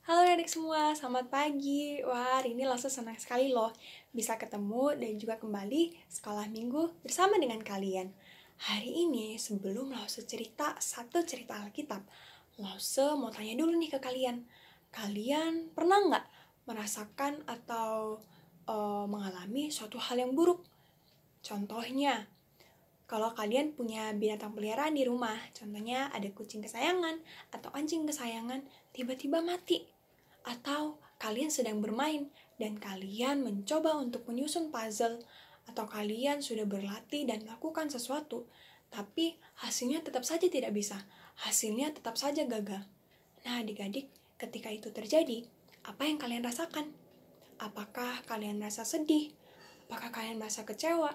Halo adik semua, selamat pagi. Wah, hari ini Lasa senang sekali loh bisa ketemu dan juga kembali sekolah minggu bersama dengan kalian. Hari ini sebelum Lasa cerita satu cerita Alkitab, Lasa mau tanya dulu nih ke kalian. Kalian pernah nggak merasakan atau mengalami suatu hal yang buruk? Contohnya, kalau kalian punya binatang peliharaan di rumah, contohnya ada kucing kesayangan atau anjing kesayangan, tiba-tiba mati. Atau kalian sedang bermain dan kalian mencoba untuk menyusun puzzle, atau kalian sudah berlatih dan melakukan sesuatu, tapi hasilnya tetap saja tidak bisa, hasilnya tetap saja gagal. Nah adik-adik, ketika itu terjadi, apa yang kalian rasakan? Apakah kalian merasa sedih? Apakah kalian merasa kecewa?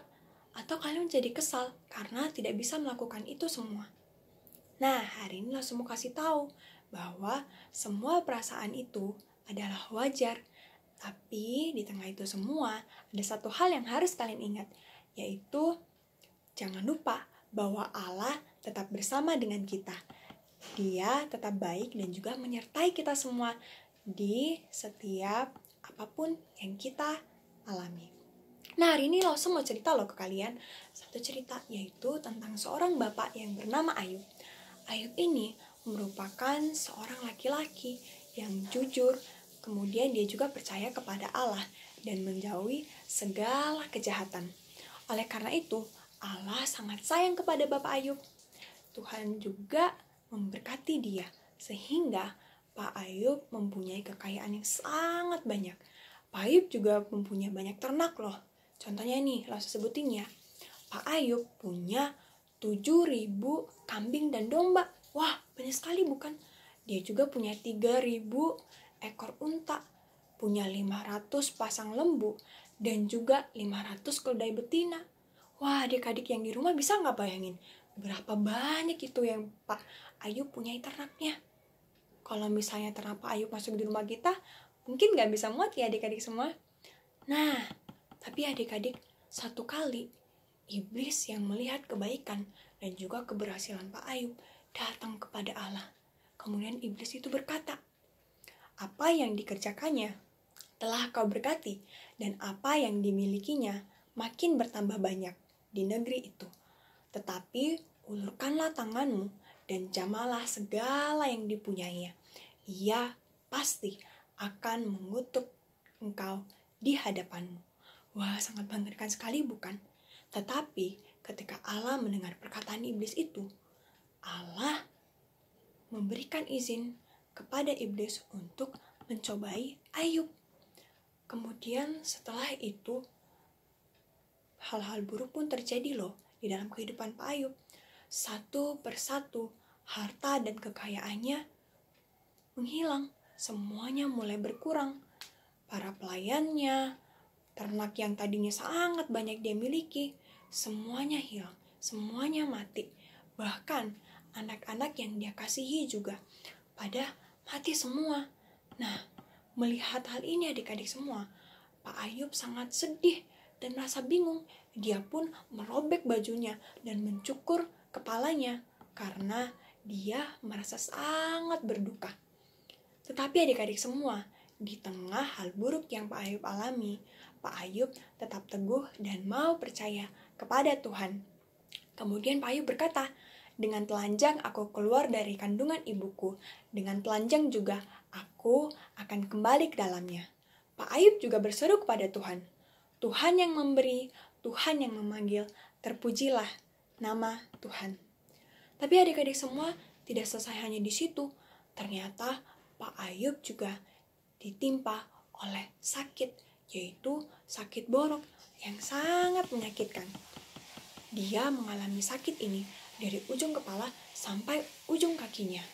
Atau kalian menjadi kesal karena tidak bisa melakukan itu semua? Nah, hari ini langsung mau kasih tahu bahwa semua perasaan itu adalah wajar. Tapi di tengah itu semua, ada satu hal yang harus kalian ingat, yaitu jangan lupa bahwa Allah tetap bersama dengan kita. Dia tetap baik dan juga menyertai kita semua di setiap apapun yang kita alami. Nah, hari ini langsung mau cerita loh ke kalian satu cerita, yaitu tentang seorang bapak yang bernama Ayub. Ayub ini merupakan seorang laki-laki yang jujur, kemudian dia juga percaya kepada Allah dan menjauhi segala kejahatan. Oleh karena itu, Allah sangat sayang kepada Bapak Ayub. Tuhan juga memberkati dia, sehingga Pak Ayub mempunyai kekayaan yang sangat banyak. Pak Ayub juga mempunyai banyak ternak loh. Contohnya nih, langsung sebutin ya. Pak Ayub punya 7.000 kambing dan domba. Wah, banyak sekali bukan? Dia juga punya 3.000 ekor unta, punya 500 pasang lembu, dan juga 500 keledai betina. Wah, adik-adik yang di rumah bisa nggak bayangin berapa banyak itu yang Pak Ayub punya ternaknya? Kalau misalnya ternak Pak Ayub masuk di rumah kita, mungkin nggak bisa muat ya adik-adik semua. Nah, tapi adik-adik, satu kali iblis yang melihat kebaikan dan juga keberhasilan Pak Ayub datang kepada Allah. Kemudian iblis itu berkata, apa yang dikerjakannya telah kau berkati, dan apa yang dimilikinya makin bertambah banyak di negeri itu. Tetapi ulurkanlah tanganmu dan jamalah segala yang dipunyainya. Ia pasti akan mengutuk engkau di hadapanmu. Wah, sangat mengerikan sekali bukan? Tetapi ketika Allah mendengar perkataan iblis itu, Allah memberikan izin kepada iblis untuk mencobai Ayub. Kemudian setelah itu, hal-hal buruk pun terjadi loh di dalam kehidupan Pak Ayub. Satu persatu harta dan kekayaannya menghilang, semuanya mulai berkurang. Para pelayannya, ternak yang tadinya sangat banyak dia miliki, semuanya hilang, semuanya mati. Bahkan anak-anak yang dia kasihi juga pada mati semua. Nah, melihat hal ini adik-adik semua, Pak Ayub sangat sedih dan merasa bingung. Dia pun merobek bajunya dan mencukur kepalanya karena dia merasa sangat berduka. Tetapi adik-adik semua, di tengah hal buruk yang Pak Ayub alami, Pak Ayub tetap teguh dan mau percaya kepada Tuhan. Kemudian Pak Ayub berkata, dengan telanjang aku keluar dari kandungan ibuku, dengan telanjang juga aku akan kembali ke dalamnya. Pak Ayub juga berseru kepada Tuhan, Tuhan yang memberi, Tuhan yang memanggil, terpujilah nama Tuhan. Tapi adik-adik semua tidak selesai hanya di situ. Ternyata Pak Ayub juga ditimpa oleh sakit, yaitu sakit borok yang sangat menyakitkan. Dia mengalami sakit ini dari ujung kepala sampai ujung kakinya.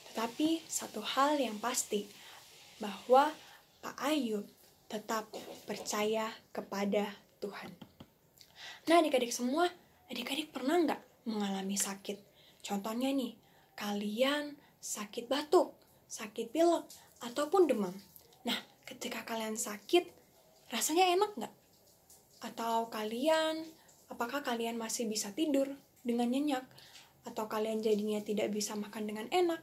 Tetapi satu hal yang pasti, bahwa Pak Ayub tetap percaya kepada Tuhan. Nah adik-adik semua, adik-adik pernah nggak mengalami sakit? Contohnya nih, kalian sakit batuk, sakit pilek, ataupun demam. Nah, ketika kalian sakit, rasanya enak nggak? Atau apakah kalian masih bisa tidur dengan nyenyak? Atau kalian jadinya tidak bisa makan dengan enak?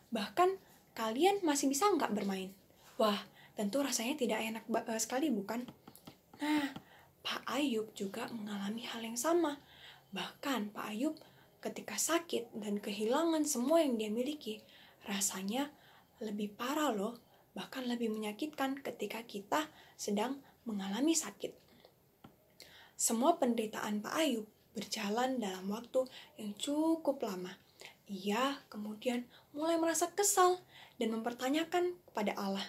Bahkan kalian masih bisa nggak bermain? Wah, tentu rasanya tidak enak sekali bukan? Nah, Pak Ayub juga mengalami hal yang sama. Bahkan Pak Ayub ketika sakit dan kehilangan semua yang dia miliki, rasanya lebih parah loh, bahkan lebih menyakitkan ketika kita sedang mengalami sakit. Semua penderitaan Pak Ayub berjalan dalam waktu yang cukup lama. Ia kemudian mulai merasa kesal dan mempertanyakan kepada Allah,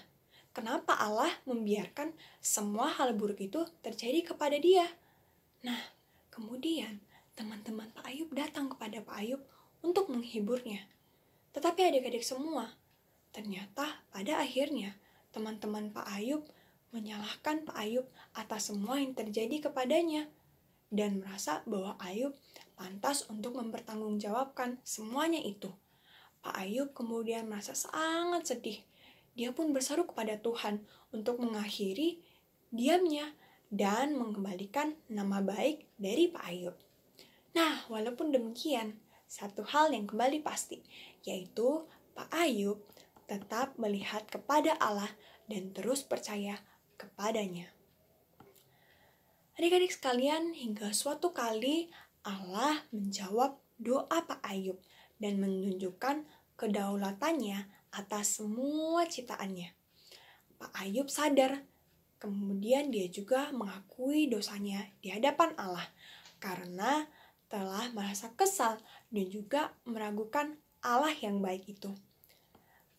kenapa Allah membiarkan semua hal buruk itu terjadi kepada dia? Nah, kemudian teman-teman Pak Ayub datang kepada Pak Ayub untuk menghiburnya. Tetapi adik-adik semua, ternyata pada akhirnya teman-teman Pak Ayub menyalahkan Pak Ayub atas semua yang terjadi kepadanya dan merasa bahwa Ayub pantas untuk mempertanggungjawabkan semuanya itu. Pak Ayub kemudian merasa sangat sedih. Dia pun berseru kepada Tuhan untuk mengakhiri diamnya dan mengembalikan nama baik dari Pak Ayub. Nah, walaupun demikian, satu hal yang kembali pasti, yaitu Pak Ayub tetap melihat kepada Allah dan terus percaya kepadanya. Adik-adik sekalian, hingga suatu kali Allah menjawab doa Pak Ayub dan menunjukkan kedaulatannya atas semua ciptaannya. Pak Ayub sadar, kemudian dia juga mengakui dosanya di hadapan Allah karena telah merasa kesal dan juga meragukan Allah yang baik itu.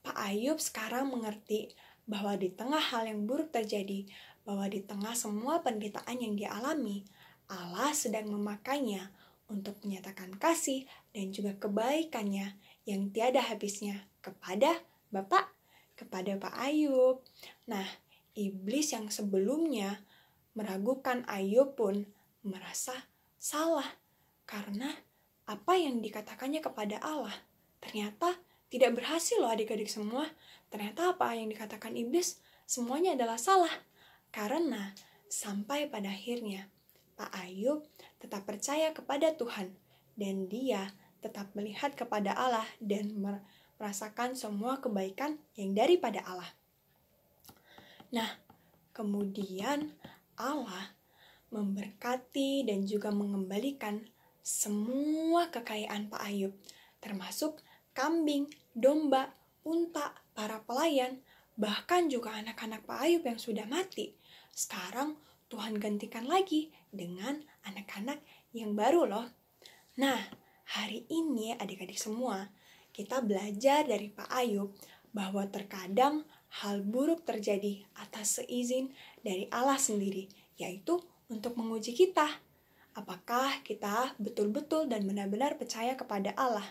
Pak Ayub sekarang mengerti bahwa di tengah hal yang buruk terjadi, bahwa di tengah semua penderitaan yang dia alami, Allah sedang memakainya untuk menyatakan kasih dan juga kebaikannya yang tiada habisnya kepada kepada Pak Ayub. Nah, iblis yang sebelumnya meragukan Ayub pun merasa salah karena apa yang dikatakannya kepada Allah ternyata tidak berhasil loh adik-adik semua. Ternyata apa yang dikatakan iblis semuanya adalah salah. Karena sampai pada akhirnya Pak Ayub tetap percaya kepada Tuhan dan dia tetap melihat kepada Allah dan merasakan semua kebaikan yang daripada Allah. Nah, kemudian Allah memberkati dan juga mengembalikan semua kekayaan Pak Ayub, termasuk kambing, domba, unta, para pelayan, bahkan juga anak-anak Pak Ayub yang sudah mati. Sekarang Tuhan gantikan lagi dengan anak-anak yang baru loh. Nah, hari ini adik-adik semua, kita belajar dari Pak Ayub bahwa terkadang hal buruk terjadi atas seizin dari Allah sendiri, yaitu untuk menguji kita. Apakah kita betul-betul dan benar-benar percaya kepada Allah?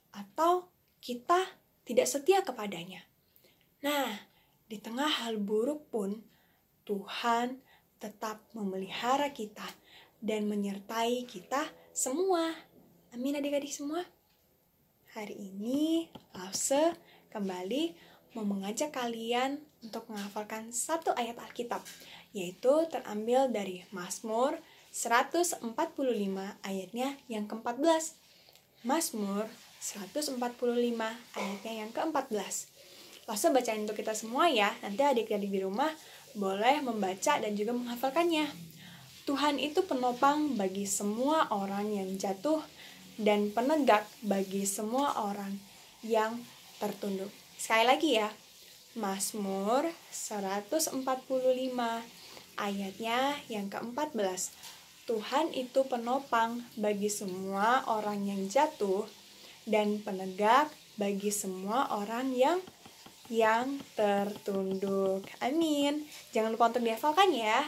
Atau kita tidak setia kepadanya? Nah, di tengah hal buruk pun, Tuhan tetap memelihara kita dan menyertai kita semua. Amin adik-adik semua. Hari ini, Lause kembali mau mengajak kalian untuk menghafalkan satu ayat Alkitab, yaitu terambil dari Mazmur 145 ayatnya yang ke-14. Mazmur 145 ayatnya yang ke-14. Lause bacain untuk kita semua ya. Nanti adik-adik di rumah boleh membaca dan juga menghafalkannya. Tuhan itu penopang bagi semua orang yang jatuh dan penegak bagi semua orang yang tertunduk. Sekali lagi ya. Mazmur 145 ayatnya yang ke-14. Tuhan itu penopang bagi semua orang yang jatuh dan penegak bagi semua orang yang tertunduk. Amin. Jangan lupa untuk dihafalkan ya.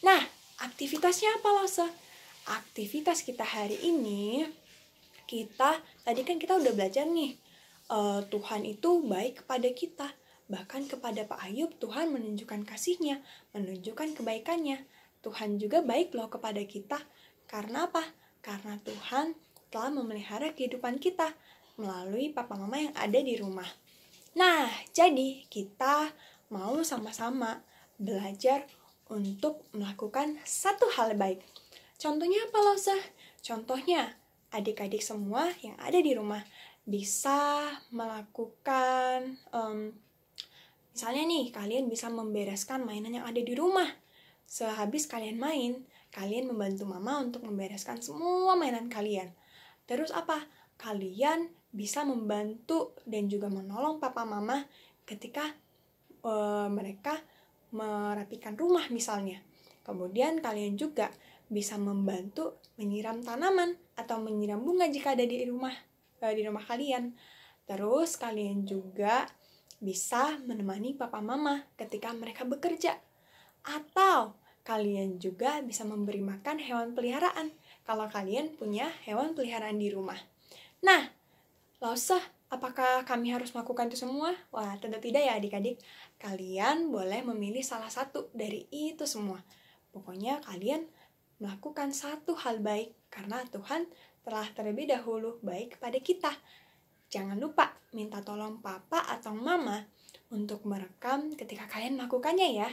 Nah, aktivitasnya apa Lause? Aktivitas kita hari ini, tadi kan kita udah belajar nih, Tuhan itu baik kepada kita. Bahkan kepada Pak Ayub, Tuhan menunjukkan kasih-Nya, menunjukkan kebaikannya. Tuhan juga baik loh kepada kita. Karena apa? Karena Tuhan telah memelihara kehidupan kita melalui papa mama yang ada di rumah. Nah, jadi kita mau sama-sama belajar untuk melakukan satu hal baik. Contohnya apa Lause? Contohnya, adik-adik semua yang ada di rumah, bisa melakukan, misalnya nih, kalian bisa membereskan mainan yang ada di rumah. Sehabis kalian main, kalian membantu mama untuk membereskan semua mainan kalian. Terus apa? Kalian bisa membantu dan juga menolong papa mama ketika mereka merapikan rumah misalnya. Kemudian kalian juga bisa membantu menyiram tanaman atau menyiram bunga jika ada di rumah kalian. Terus kalian juga bisa menemani papa mama ketika mereka bekerja. Atau kalian juga bisa memberi makan hewan peliharaan kalau kalian punya hewan peliharaan di rumah. Nah, Lausah, apakah kami harus melakukan itu semua? Wah, tentu tidak ya adik-adik. Kalian boleh memilih salah satu dari itu semua. Pokoknya kalian melakukan satu hal baik karena Tuhan telah terlebih dahulu baik kepada kita. Jangan lupa minta tolong papa atau mama untuk merekam ketika kalian melakukannya ya.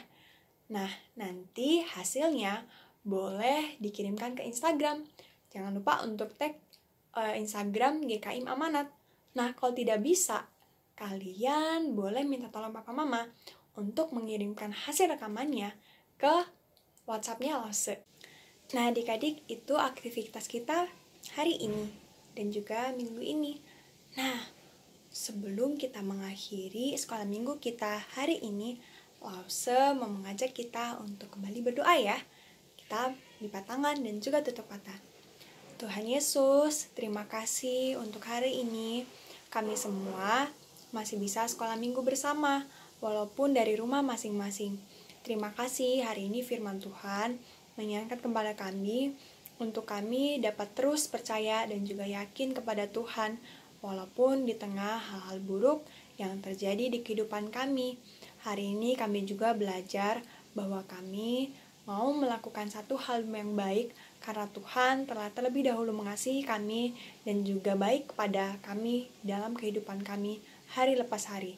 Nah, nanti hasilnya boleh dikirimkan ke Instagram. Jangan lupa untuk tag Instagram GKIM Amanat. Nah, kalau tidak bisa, kalian boleh minta tolong papa mama untuk mengirimkan hasil rekamannya ke WhatsApp-nya Lause. Nah, adik-adik, itu aktivitas kita hari ini dan juga minggu ini. Nah, sebelum kita mengakhiri sekolah minggu kita hari ini, Lause mau mengajak kita untuk kembali berdoa ya. Kita lipat tangan dan juga tutup mata. Tuhan Yesus, terima kasih untuk hari ini. Kami semua masih bisa sekolah minggu bersama, walaupun dari rumah masing-masing. Terima kasih hari ini firman Tuhan mengingatkan kepada kami untuk kami dapat terus percaya dan juga yakin kepada Tuhan walaupun di tengah hal-hal buruk yang terjadi di kehidupan kami. Hari ini kami juga belajar bahwa kami mau melakukan satu hal yang baik karena Tuhan telah terlebih dahulu mengasihi kami dan juga baik kepada kami dalam kehidupan kami hari lepas hari.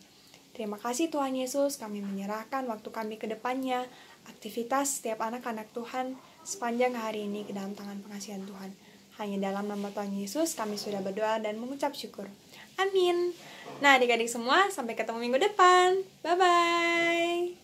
Terima kasih Tuhan Yesus, kami menyerahkan waktu kami ke depannya, aktivitas setiap anak-anak Tuhan sepanjang hari ini ke dalam tangan pengasihan Tuhan. Hanya dalam nama Tuhan Yesus kami sudah berdoa dan mengucap syukur. Amin. Nah adik-adik semua, sampai ketemu minggu depan. Bye-bye.